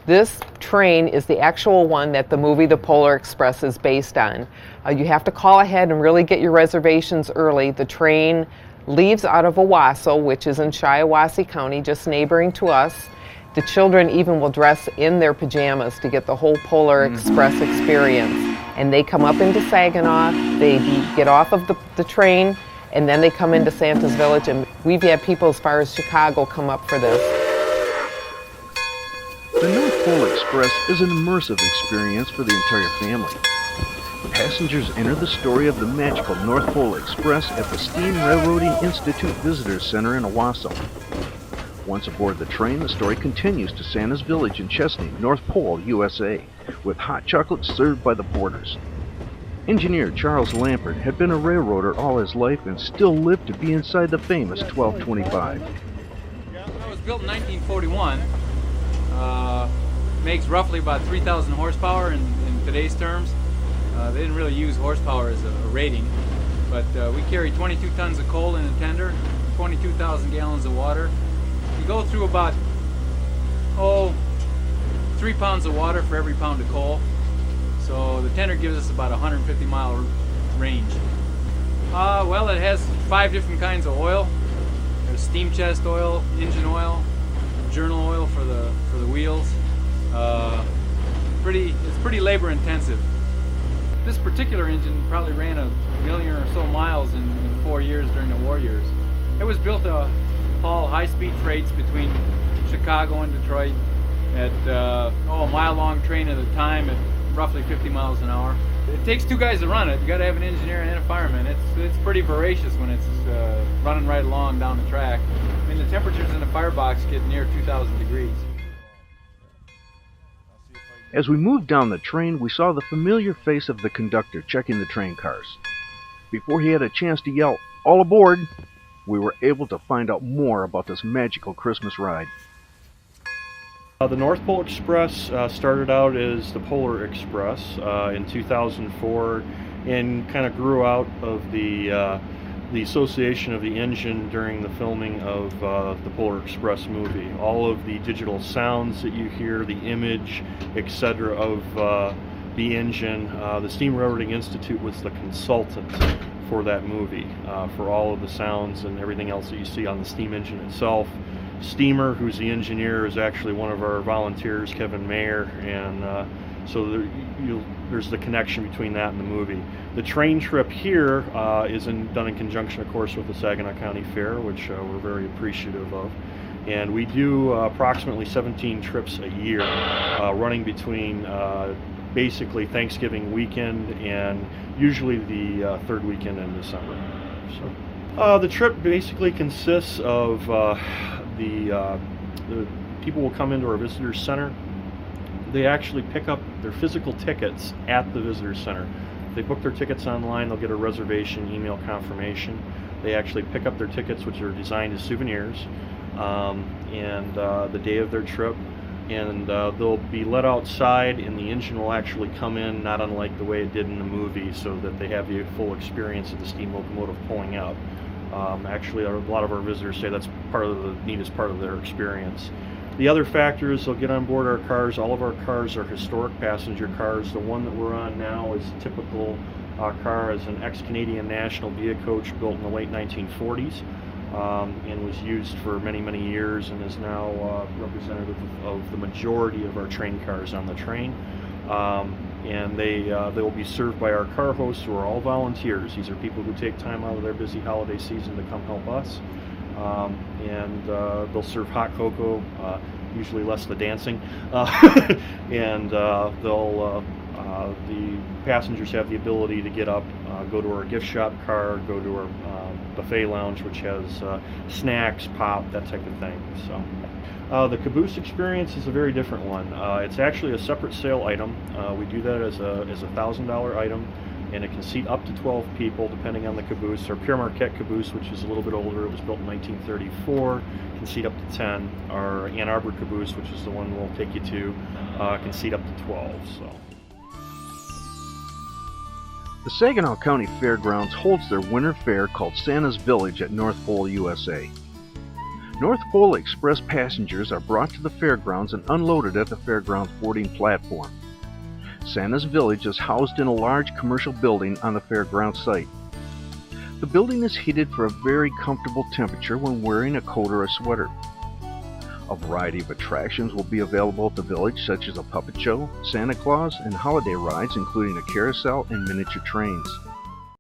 This train is the actual one that the movie The Polar Express is based on. You have to call ahead and really get your reservations early. The train leaves out of Owosso, which is in Shiawassee County, just neighboring to us. The children even will dress in their pajamas to get the whole Polar Express experience. And they come up into Saginaw, they get off of the train, and then they come into Santa's Village, and we've had people as far as Chicago come up for this. The North Pole Express is an immersive experience for the entire family. Passengers enter the story of the magical North Pole Express at the Steam Railroading Institute Visitors Center in Owosso. Once aboard the train, the story continues to Santa's Village in Chesaning, North Pole, USA, with hot chocolate served by the porters. Engineer Charles Lampert had been a railroader all his life and still lived to be inside the famous 1225. It was built in 1941. Makes roughly about 3,000 horsepower in today's terms. They didn't really use horsepower as a rating, but we carry 22 tons of coal in a tender, 22,000 gallons of water. You go through about 3 pounds of water for every pound of coal. So the tender gives us about 150-mile range. Well, it has 5 different kinds of oil. There's steam chest oil, engine oil, journal oil for the wheels. It's pretty labor intensive. This particular engine probably ran 1 million or so miles in 4 years during the war years. It was built to haul high-speed freights between Chicago and Detroit at a mile-long train at a time at roughly 50 miles an hour. It takes 2 guys to run it. You got to have an engineer and a fireman. It's pretty voracious when it's running right along down the track. I mean, the temperatures in the firebox get near 2,000 degrees. As we moved down the train, we saw the familiar face of the conductor checking the train cars. Before he had a chance to yell, "All aboard!" we were able to find out more about this magical Christmas ride. The North Pole Express started out as the Polar Express in 2004 and kind of grew out of the association of the engine during the filming of the Polar Express movie. All of the digital sounds that you hear, the image, etc. of the engine, the Steam Railroading Institute was the consultant for that movie, for all of the sounds and everything else that you see on the steam engine itself. Steamer, who's the engineer, is actually one of our volunteers, Kevin Mayer, and so there's the connection between that and the movie. The train trip here is done in conjunction, of course, with the Saginaw County Fair, which we're very appreciative of. And we do approximately 17 trips a year, running between basically Thanksgiving weekend and usually the third weekend in December. So, the trip basically consists of the people will come into our visitor center. They actually pick up their physical tickets at the visitor center. If they book their tickets online, they'll get a reservation email confirmation. They actually pick up their tickets, which are designed as souvenirs, and the day of their trip. And they'll be let outside, and the engine will actually come in, not unlike the way it did in the movie, so that they have the full experience of the steam locomotive pulling out. Actually, a lot of our visitors say that's part of the neatest part of their experience. The other factor is they'll get on board our cars. All of our cars are historic passenger cars. The one that we're on now is a typical car, is an ex-Canadian National Via coach built in the late 1940s. And was used for many, many years and is now representative of the majority of our train cars on the train. And they will be served by our car hosts, who are all volunteers. These are people who take time out of their busy holiday season to come help us. And they'll serve hot cocoa, usually less the dancing, and the passengers have the ability to get up, go to our gift shop car, go to our buffet lounge, which has snacks, pop, that type of thing. So the caboose experience is a very different one. It's actually a separate sale item. We do that as a $1,000 item, and it can seat up to 12 people depending on the caboose. Our Pere Marquette caboose, which is a little bit older, it was built in 1934, can seat up to 10. Our Ann Arbor caboose, which is the one we'll take you to, can seat up to 12. So. The Saginaw County Fairgrounds holds their winter fair called Santa's Village at North Pole, USA. North Pole Express passengers are brought to the fairgrounds and unloaded at the fairgrounds boarding platform. Santa's Village is housed in a large commercial building on the fairground site. The building is heated for a very comfortable temperature when wearing a coat or a sweater. A variety of attractions will be available at the village, such as a puppet show, Santa Claus, and holiday rides including a carousel and miniature trains.